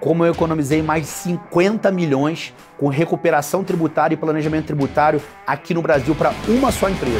como eu economizei mais de 50 milhões com recuperação tributária e planejamento tributário aqui no Brasil para uma só empresa.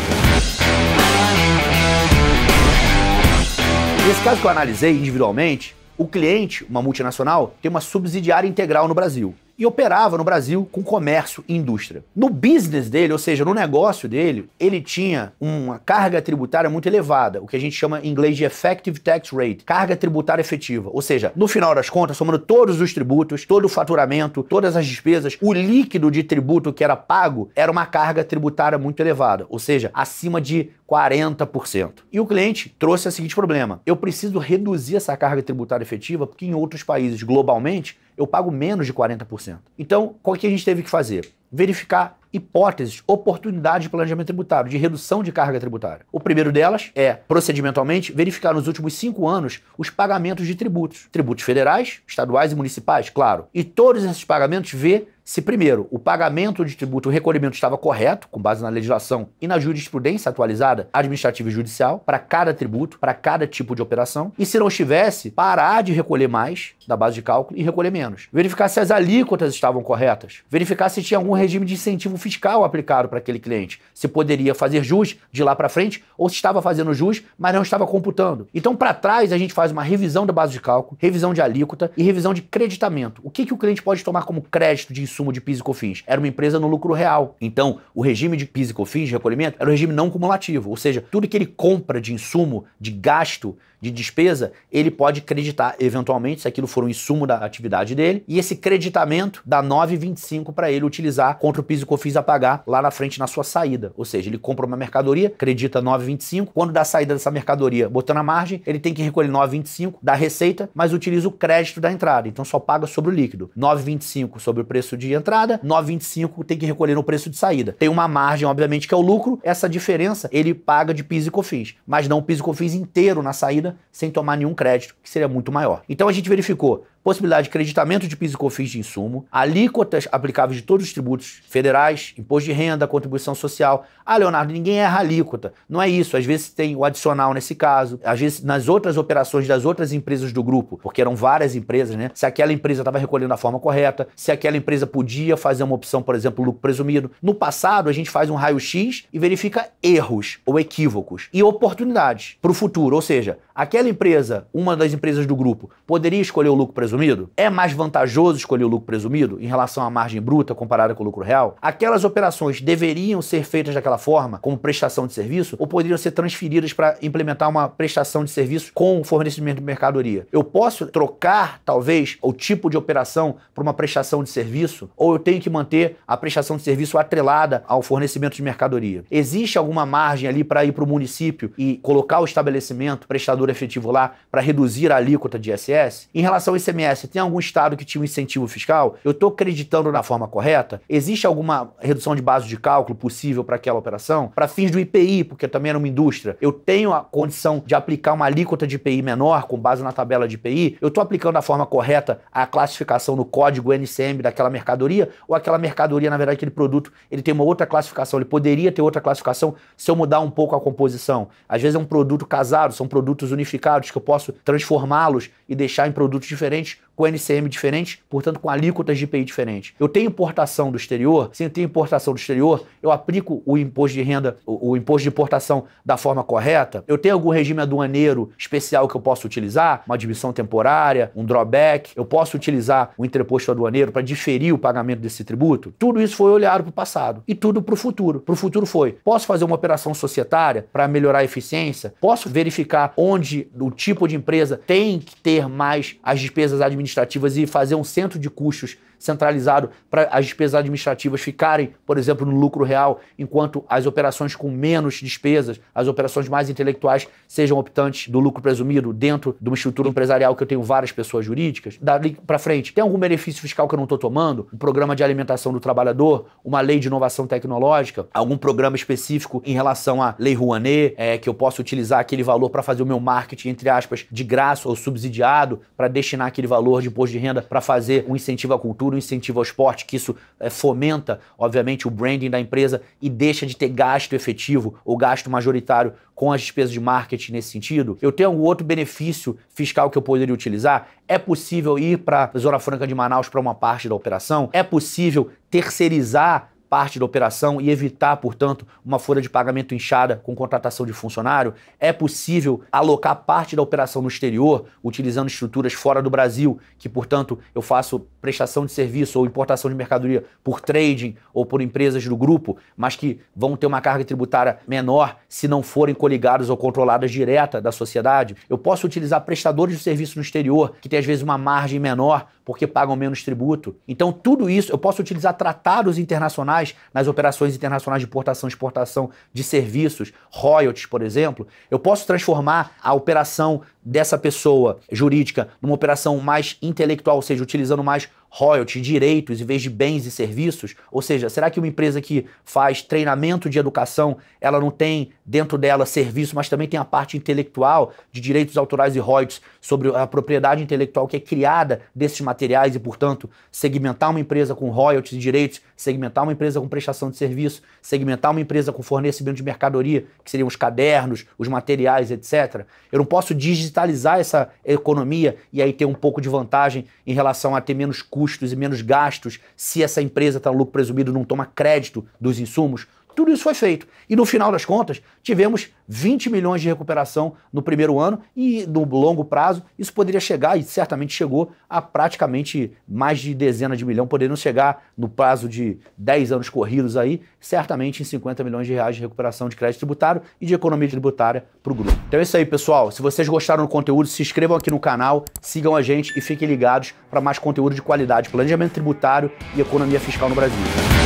Nesse caso que eu analisei individualmente, o cliente, uma multinacional, tem uma subsidiária integral no Brasil e operava no Brasil com comércio e indústria. No business dele, ou seja, no negócio dele, ele tinha uma carga tributária muito elevada, o que a gente chama em inglês de effective tax rate, carga tributária efetiva. Ou seja, no final das contas, somando todos os tributos, todo o faturamento, todas as despesas, o líquido de tributo que era pago era uma carga tributária muito elevada, ou seja, acima de 40%. E o cliente trouxe o seguinte problema: eu preciso reduzir essa carga tributária efetiva porque em outros países, globalmente, eu pago menos de 40%. Então, qual que a gente teve que fazer? Verificar hipóteses, oportunidades de planejamento tributário, de redução de carga tributária. O primeiro delas é, procedimentalmente, verificar nos últimos 5 anos os pagamentos de tributos. Tributos federais, estaduais e municipais, claro. E todos esses pagamentos ver se, primeiro, o pagamento de tributo, o recolhimento estava correto, com base na legislação e na jurisprudência atualizada, administrativa e judicial, para cada tributo, para cada tipo de operação. E se não estivesse, parar de recolher mais da base de cálculo e recolher menos. Verificar se as alíquotas estavam corretas. Verificar se tinha algum regime de incentivo fiscal aplicado para aquele cliente. Se poderia fazer jus de lá para frente ou se estava fazendo jus, mas não estava computando. Então, para trás, a gente faz uma revisão da base de cálculo, revisão de alíquota e revisão de creditamento. O que o cliente pode tomar como crédito de insumo de PIS e COFINS? Era uma empresa no lucro real. Então, o regime de PIS e COFINS, de recolhimento, era um regime não cumulativo. Ou seja, tudo que ele compra de insumo, de gasto, de despesa, ele pode creditar eventualmente, se aquilo for um insumo da atividade dele, e esse creditamento dá 9,25 para ele utilizar contra o PIS e COFINS a pagar lá na frente na sua saída. Ou seja, ele compra uma mercadoria, acredita 9,25, quando dá a saída dessa mercadoria, botando a margem, ele tem que recolher 9,25 da receita, mas utiliza o crédito da entrada, então só paga sobre o líquido. 9,25 sobre o preço de entrada, 9,25 tem que recolher no preço de saída. Tem uma margem, obviamente, que é o lucro, essa diferença ele paga de PIS e COFINS, mas não o PIS e COFINS inteiro na saída, sem tomar nenhum crédito, que seria muito maior. Então a gente verificou possibilidade de creditamento de PIS e COFINS de insumo, alíquotas aplicáveis de todos os tributos federais, imposto de renda, contribuição social. Ah, Leonardo, ninguém erra alíquota. Não é isso. Às vezes tem o adicional nesse caso, às vezes nas outras operações das outras empresas do grupo, porque eram várias empresas, né? Se aquela empresa estava recolhendo da forma correta, se aquela empresa podia fazer uma opção, por exemplo, lucro presumido. No passado, a gente faz um raio-x e verifica erros ou equívocos e oportunidades para o futuro. Ou seja, aquela empresa, uma das empresas do grupo, poderia escolher o lucro presumido? É mais vantajoso escolher o lucro presumido em relação à margem bruta comparada com o lucro real? Aquelas operações deveriam ser feitas daquela forma, como prestação de serviço, ou poderiam ser transferidas para implementar uma prestação de serviço com fornecimento de mercadoria? Eu posso trocar, talvez, o tipo de operação para uma prestação de serviço, ou eu tenho que manter a prestação de serviço atrelada ao fornecimento de mercadoria? Existe alguma margem ali para ir para o município e colocar o estabelecimento prestador efetivo lá para reduzir a alíquota de ISS? Em relação ao ICMS, tem algum estado que tinha um incentivo fiscal? Eu estou acreditando na forma correta? Existe alguma redução de base de cálculo possível para aquela operação? Para fins do IPI, porque também era uma indústria, eu tenho a condição de aplicar uma alíquota de IPI menor com base na tabela de IPI? Eu estou aplicando da forma correta a classificação no código NCM daquela mercadoria? Ou aquela mercadoria, na verdade, aquele produto, ele tem uma outra classificação, ele poderia ter outra classificação se eu mudar um pouco a composição? Às vezes é um produto casado, são produtos unificados que eu posso transformá-los e deixar em produtos diferentes, com NCM diferente, portanto com alíquotas de IPI diferentes. Eu tenho importação do exterior, se eu tenho importação do exterior, eu aplico o imposto de renda, o imposto de importação da forma correta? Eu tenho algum regime aduaneiro especial que eu posso utilizar? Uma admissão temporária, um drawback? Eu posso utilizar o entreposto aduaneiro para diferir o pagamento desse tributo? Tudo isso foi olhado para o passado e tudo para o futuro. Para o futuro foi, posso fazer uma operação societária para melhorar a eficiência? Posso verificar onde o tipo de empresa tem que ter mais as despesas administrativas e fazer um centro de custos centralizado para as despesas administrativas ficarem, por exemplo, no lucro real, enquanto as operações com menos despesas, as operações mais intelectuais, sejam optantes do lucro presumido dentro de uma estrutura empresarial que eu tenho várias pessoas jurídicas. Dali para frente, tem algum benefício fiscal que eu não estou tomando? Um programa de alimentação do trabalhador, uma lei de inovação tecnológica, algum programa específico em relação à Lei Rouanet, que eu posso utilizar aquele valor para fazer o meu marketing, entre aspas, de graça ou subsidiado, para destinar aquele valor de imposto de renda para fazer um incentivo à cultura cultura, um incentivo ao esporte, que isso fomenta, obviamente, o branding da empresa e deixa de ter gasto efetivo ou gasto majoritário com as despesas de marketing nesse sentido? Eu tenho algum outro benefício fiscal que eu poderia utilizar? É possível ir para a Zona Franca de Manaus para uma parte da operação? É possível terceirizar parte da operação e evitar, portanto, uma folha de pagamento inchada com contratação de funcionário? É possível alocar parte da operação no exterior, utilizando estruturas fora do Brasil, que, portanto, eu faço prestação de serviço ou importação de mercadoria por trading ou por empresas do grupo, mas que vão ter uma carga tributária menor se não forem coligadas ou controladas direta da sociedade? Eu posso utilizar prestadores de serviço no exterior, que tem às vezes uma margem menor, porque pagam menos tributo. Então, tudo isso, eu posso utilizar tratados internacionais nas operações internacionais de importação e exportação de serviços, royalties, por exemplo. Eu posso transformar a operação dessa pessoa jurídica numa operação mais intelectual, ou seja, utilizando mais royalties, direitos, em vez de bens e serviços? Ou seja, será que uma empresa que faz treinamento de educação, ela não tem dentro dela serviço, mas também tem a parte intelectual de direitos autorais e royalties sobre a propriedade intelectual que é criada desses materiais e, portanto, segmentar uma empresa com royalties e direitos, segmentar uma empresa com prestação de serviço, segmentar uma empresa com fornecimento de mercadoria, que seriam os cadernos, os materiais, etc. Eu não posso digitalizar essa economia e aí ter um pouco de vantagem em relação a ter menos custos e menos gastos se essa empresa está no lucro presumido, não toma crédito dos insumos? Tudo isso foi feito. E no final das contas, tivemos 20 milhões de recuperação no primeiro ano e no longo prazo isso poderia chegar, e certamente chegou, a praticamente mais de dezenas de milhões, podendo chegar no prazo de 10 anos corridos aí, certamente em 50 milhões de reais de recuperação de crédito tributário e de economia tributária para o grupo. Então é isso aí, pessoal. Se vocês gostaram do conteúdo, se inscrevam aqui no canal, sigam a gente e fiquem ligados para mais conteúdo de qualidade, planejamento tributário e economia fiscal no Brasil.